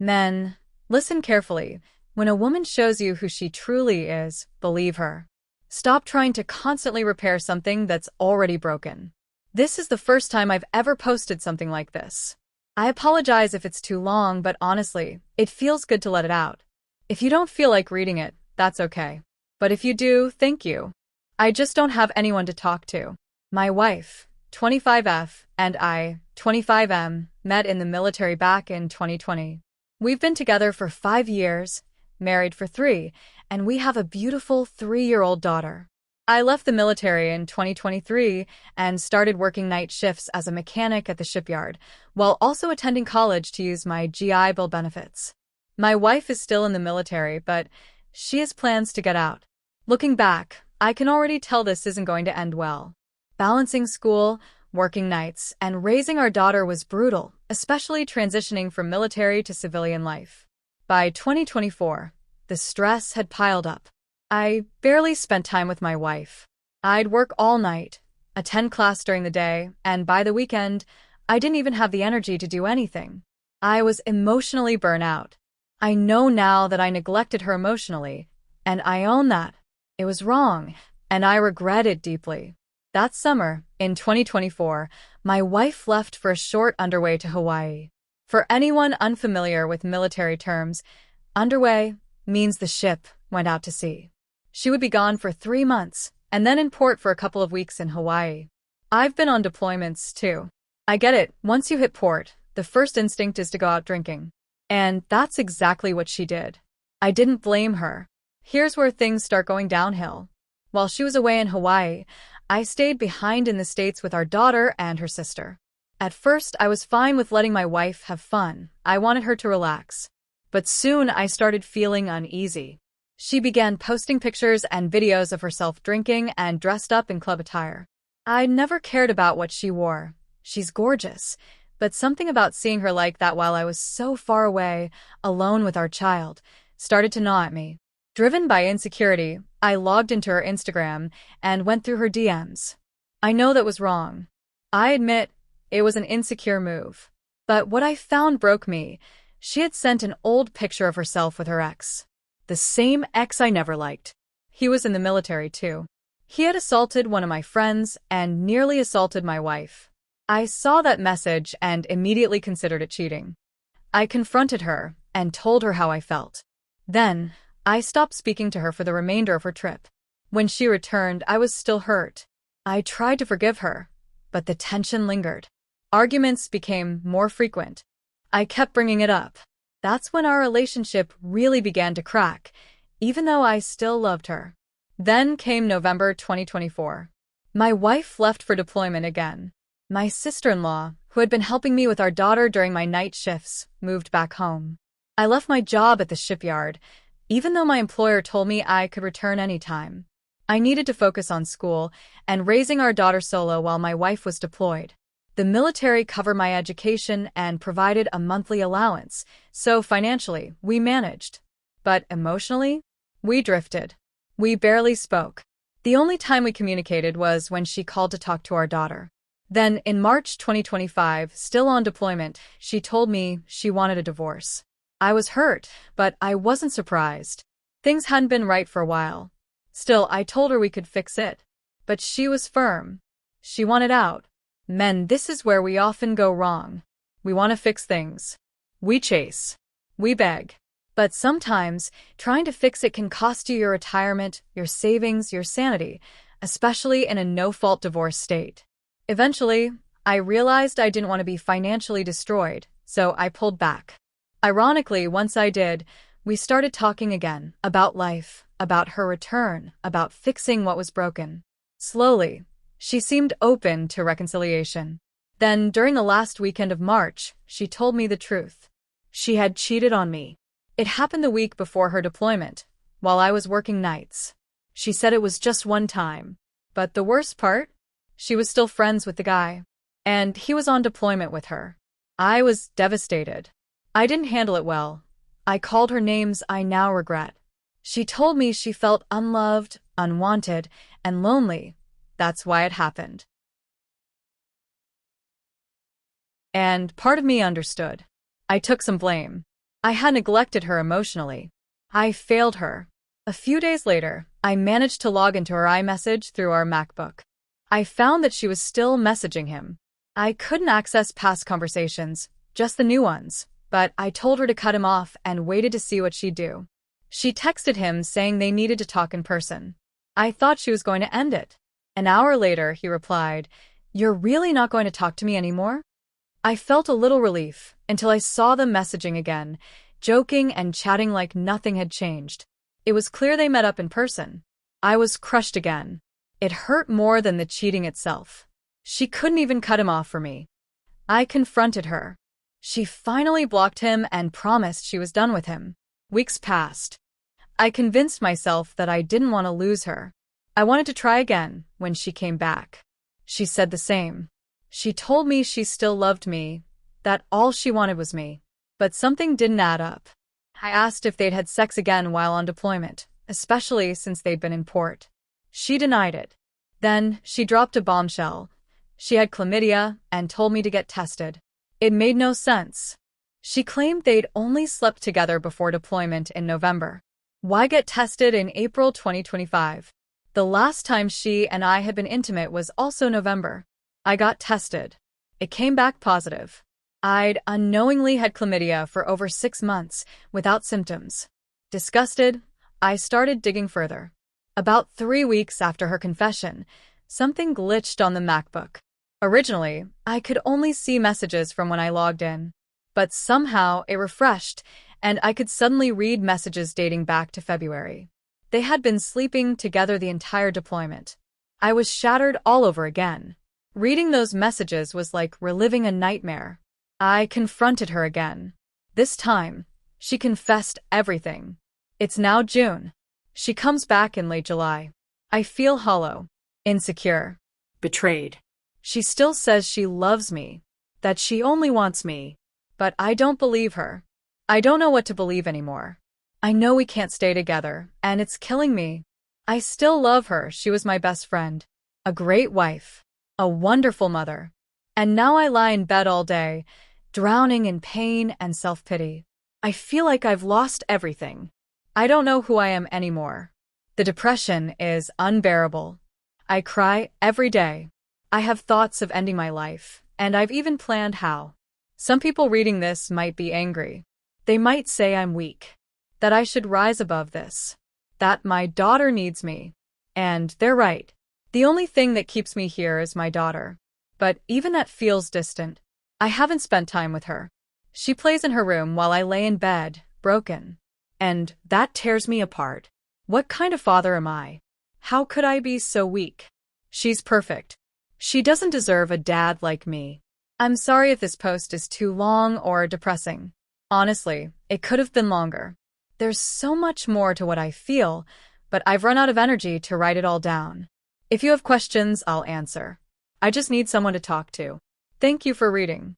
Men, listen carefully. When a woman shows you who she truly is, believe her. Stop trying to constantly repair something that's already broken. This is the first time I've ever posted something like this. I apologize if it's too long, but honestly, it feels good to let it out. If you don't feel like reading it, that's okay. But if you do, thank you. I just don't have anyone to talk to. My wife, 25F, and I, 25M, met in the military back in 2020. We've been together for 5 years, married for 3, and we have a beautiful 3-year-old daughter. I left the military in 2023 and started working night shifts as a mechanic at the shipyard, while also attending college to use my GI Bill benefits. My wife is still in the military, but she has plans to get out. Looking back, I can already tell this isn't going to end well. Balancing school, working nights, and raising our daughter was brutal, especially transitioning from military to civilian life. By 2024, the stress had piled up. I barely spent time with my wife. I'd work all night, attend class during the day, and by the weekend, I didn't even have the energy to do anything. I was emotionally burnt out. I know now that I neglected her emotionally, and I own that. It was wrong, and I regret it deeply. That summer, in 2024, my wife left for a short underway to Hawaii. For anyone unfamiliar with military terms, underway means the ship went out to sea. She would be gone for 3 months, and then in port for a couple of weeks in Hawaii. I've been on deployments, too. I get it, once you hit port, the first instinct is to go out drinking. And that's exactly what she did. I didn't blame her. Here's where things start going downhill. While she was away in Hawaii, I stayed behind in the States with our daughter and her sister. At first, I was fine with letting my wife have fun. I wanted her to relax. But soon I started feeling uneasy. She began posting pictures and videos of herself drinking and dressed up in club attire. I never cared about what she wore. She's gorgeous. But something about seeing her like that while I was so far away, alone with our child, started to gnaw at me. Driven by insecurity, I logged into her Instagram and went through her DMs. I know that was wrong. I admit it was an insecure move. But what I found broke me. She had sent an old picture of herself with her ex. The same ex I never liked. He was in the military too. He had assaulted one of my friends and nearly assaulted my wife. I saw that message and immediately considered it cheating. I confronted her and told her how I felt. Then, I stopped speaking to her for the remainder of her trip. When she returned, I was still hurt. I tried to forgive her, but the tension lingered. Arguments became more frequent. I kept bringing it up. That's when our relationship really began to crack, even though I still loved her. Then came November 2024. My wife left for deployment again. My sister-in-law, who had been helping me with our daughter during my night shifts, moved back home. I left my job at the shipyard, even though my employer told me I could return anytime. I needed to focus on school and raising our daughter solo while my wife was deployed. The military covered my education and provided a monthly allowance, so financially, we managed. But emotionally, we drifted. We barely spoke. The only time we communicated was when she called to talk to our daughter. Then, in March 2025, still on deployment, she told me she wanted a divorce. I was hurt, but I wasn't surprised. Things hadn't been right for a while. Still, I told her we could fix it. But she was firm. She wanted out. Men, this is where we often go wrong. We want to fix things. We chase. We beg. But sometimes, trying to fix it can cost you your retirement, your savings, your sanity, especially in a no-fault divorce state. Eventually, I realized I didn't want to be financially destroyed, so I pulled back. Ironically, once I did, we started talking again about life, about her return, about fixing what was broken. Slowly, she seemed open to reconciliation. Then, during the last weekend of March, she told me the truth. She had cheated on me. It happened the week before her deployment, while I was working nights. She said it was just one time. But the worst part? She was still friends with the guy. And he was on deployment with her. I was devastated. I didn't handle it well. I called her names I now regret. She told me she felt unloved, unwanted, and lonely. That's why it happened. And part of me understood. I took some blame. I had neglected her emotionally. I failed her. A few days later, I managed to log into her iMessage through our MacBook. I found that she was still messaging him. I couldn't access past conversations, just the new ones, but I told her to cut him off and waited to see what she'd do. She texted him saying they needed to talk in person. I thought she was going to end it. An hour later, he replied, "You're really not going to talk to me anymore?" I felt a little relief until I saw them messaging again, joking and chatting like nothing had changed. It was clear they met up in person. I was crushed again. It hurt more than the cheating itself. She couldn't even cut him off for me. I confronted her. She finally blocked him and promised she was done with him. Weeks passed. I convinced myself that I didn't want to lose her. I wanted to try again when she came back. She said the same. She told me she still loved me, that all she wanted was me. But something didn't add up. I asked if they'd had sex again while on deployment, especially since they'd been in port. She denied it. Then she dropped a bombshell. She had chlamydia and told me to get tested. It made no sense. She claimed they'd only slept together before deployment in November. Why get tested in April 2025? The last time she and I had been intimate was also November. I got tested. It came back positive. I'd unknowingly had chlamydia for over 6 months without symptoms. Disgusted, I started digging further. About 3 weeks after her confession, something glitched on the MacBook. Originally, I could only see messages from when I logged in. But somehow it refreshed, and I could suddenly read messages dating back to February. They had been sleeping together the entire deployment. I was shattered all over again. Reading those messages was like reliving a nightmare. I confronted her again. This time, she confessed everything. It's now June. She comes back in late July. I feel hollow, insecure, betrayed. She still says she loves me, that she only wants me. But I don't believe her. I don't know what to believe anymore. I know we can't stay together, and it's killing me. I still love her. She was my best friend, a great wife, a wonderful mother. And now I lie in bed all day, drowning in pain and self-pity. I feel like I've lost everything. I don't know who I am anymore. The depression is unbearable. I cry every day. I have thoughts of ending my life, and I've even planned how. Some people reading this might be angry. They might say I'm weak, that I should rise above this, that my daughter needs me. And they're right. The only thing that keeps me here is my daughter. But even that feels distant. I haven't spent time with her. She plays in her room while I lay in bed, broken. And that tears me apart. What kind of father am I? How could I be so weak? She's perfect. She doesn't deserve a dad like me. I'm sorry if this post is too long or depressing. Honestly, it could have been longer. There's so much more to what I feel, but I've run out of energy to write it all down. If you have questions, I'll answer. I just need someone to talk to. Thank you for reading.